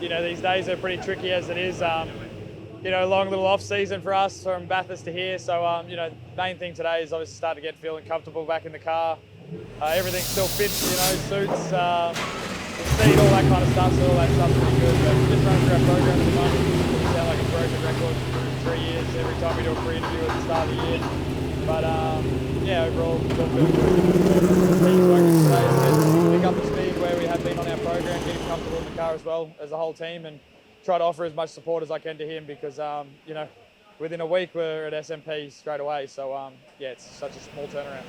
you know, these days are pretty tricky as it is. You know, long little off season for us from Bathurst to here. So, you know, main thing today is obviously start to get feeling comfortable back in the car. Everything still fits, you know, suits, the speed, all that kind of stuff. So all that stuff's pretty good. But just running through our program at the moment, we sound like a broken record for 3 years every time we do a pre-interview at the start of the year. But yeah, overall, it's all good. The team's working today to pick up the speed where we have been on our program, getting comfortable in the car as well as the whole team, and try to offer as much support as I can to him because, you know, within a week we're at SMP straight away. So, yeah, it's such a small turnaround.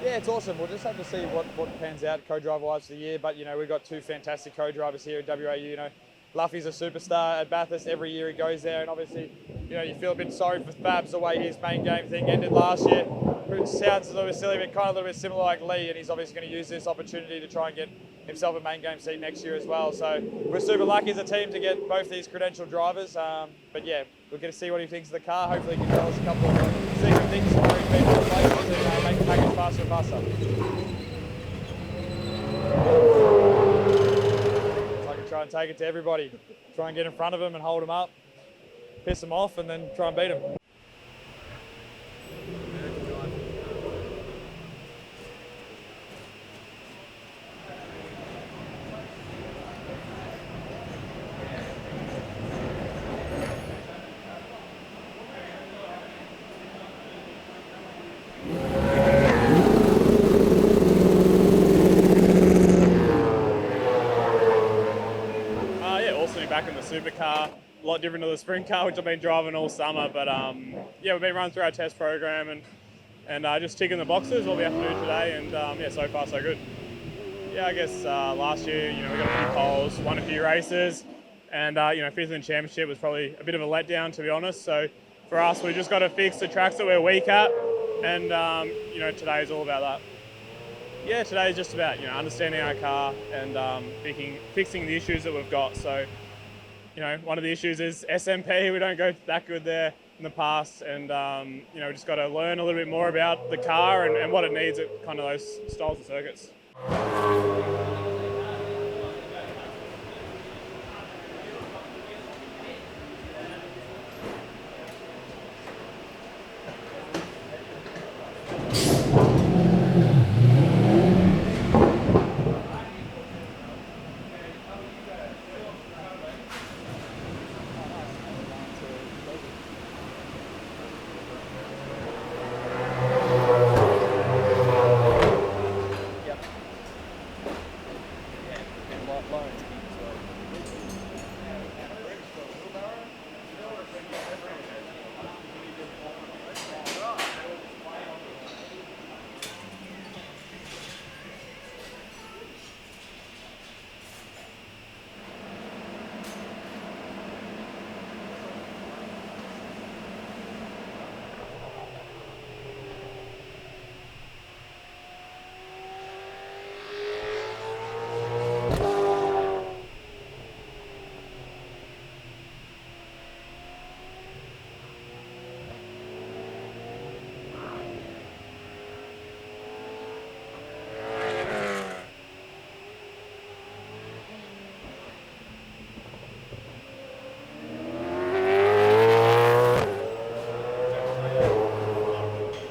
Yeah, it's awesome. We'll just have to see what pans out co-driver-wise for the year. But, you know, we've got two fantastic co-drivers here at WAU. You know, Luffy's a superstar at Bathurst. Every year he goes there. And obviously, you know, you feel a bit sorry for Fabs the way his main game thing ended last year. It sounds a little bit silly, but kind of a little bit similar like Lee. And he's obviously going to use this opportunity to try and get himself a main game seat next year as well. So we're super lucky as a team to get both these credentialed drivers. But yeah, we're going to see what he thinks of the car. Hopefully he can tell us a couple of secret things for his people in place to make the package faster and faster. So I can try and take it to everybody. Try and get in front of them and hold them up, piss them off, and then try and beat them. Back in the supercar, a lot different to the sprint car, which I've been driving all summer. But yeah, we've been running through our test program and just ticking the boxes, what we have to do today. And yeah, so far so good. Yeah, I guess last year, you know, we got a few poles, won a few races, and you know, fifth in the championship was probably a bit of a letdown, to be honest. So for us, we just got to fix the tracks that we're weak at, and you know, today is all about that. Yeah, today is just about, you know, understanding our car and fixing the issues that we've got. So, you know, one of the issues is SMP. We don't go that good there in the past, and you know, we just got to learn a little bit more about the car and what it needs at kind of those styles of circuits.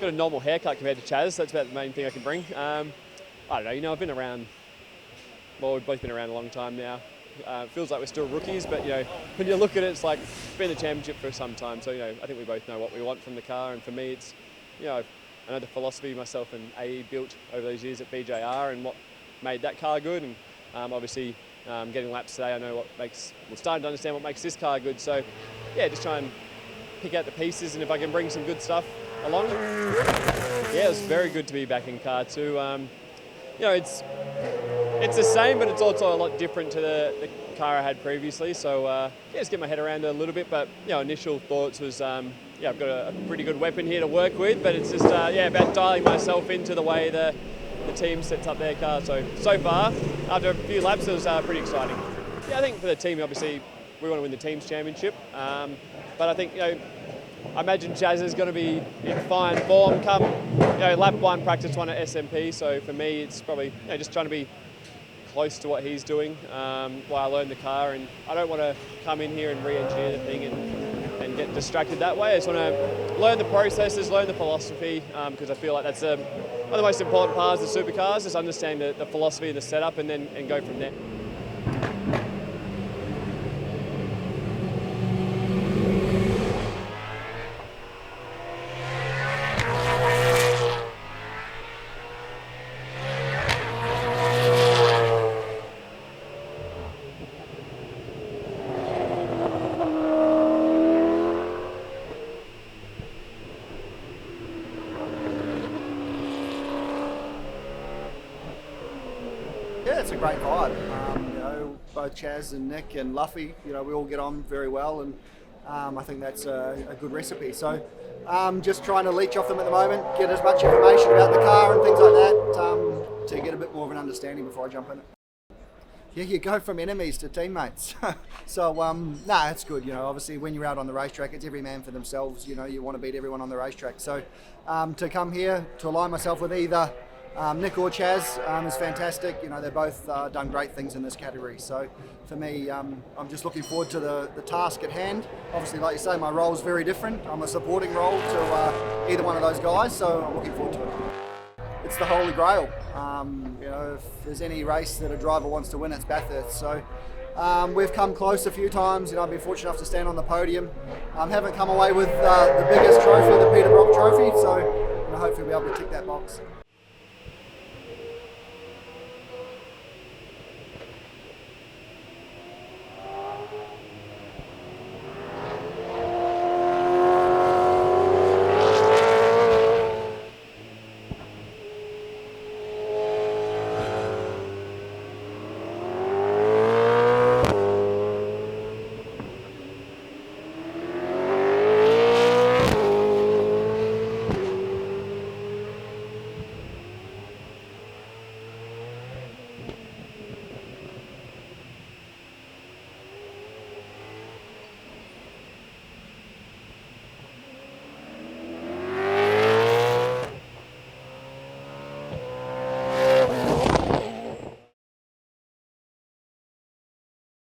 A normal haircut compared to Chaz. That's about the main thing I can bring. I don't know, you know, I've been around, well, we've both been around a long time now. It feels like we're still rookies, but you know, when you look at it, it's like been in the championship for some time. So, you know, I think we both know what we want from the car, and for me, it's, you know, I know the philosophy myself and AE built over those years at BJR and what made that car good, and obviously getting laps today, I know we're starting to understand what makes this car good. So, yeah, just try and pick out the pieces, and if I can bring some good stuff along. Yeah, it was very good to be back in car 2. You know, it's the same, but it's also a lot different to the car I had previously. So yeah, just get my head around it a little bit. But you know, initial thoughts was yeah, I've got a pretty good weapon here to work with, but it's just yeah, about dialing myself into the way the team sets up their car. So far, after a few laps, it was pretty exciting. Yeah, I think for the team, obviously, we want to win the team's championship. But I think, you know, I imagine Chaz is going to be in fine form come, you know, lap 1, practice 1 at SMP. So for me, it's probably, you know, just trying to be close to what he's doing while I learn the car, and I don't want to come in here and re-engineer the thing and get distracted that way. I just want to learn the processes, learn the philosophy, because I feel like that's one of the most important parts of supercars, is understanding the philosophy and the setup, and go from there. Yeah, it's a great vibe. Both Chaz and Nick and Luffy, we all get on very well, and I think that's a good recipe. So just trying to leech off them at the moment, get as much information about the car and things like that to get a bit more of an understanding before I jump in it. Yeah, you go from enemies to teammates. So, it's good. Obviously when you're out on the racetrack, it's every man for themselves. You want to beat everyone on the racetrack. So to come here, to align myself with either Nick or Chaz is fantastic. They're both done great things in this category. So for me, I'm just looking forward to the task at hand. Obviously, like you say, my role is very different. I'm a supporting role to either one of those guys, so I'm looking forward to it. It's the holy grail. If there's any race that a driver wants to win, it's Bathurst. So we've come close a few times. I've been fortunate enough to stand on the podium. Haven't come away with the biggest trophy, the Peter Brock Trophy. So hopefully we'll be able to tick that box.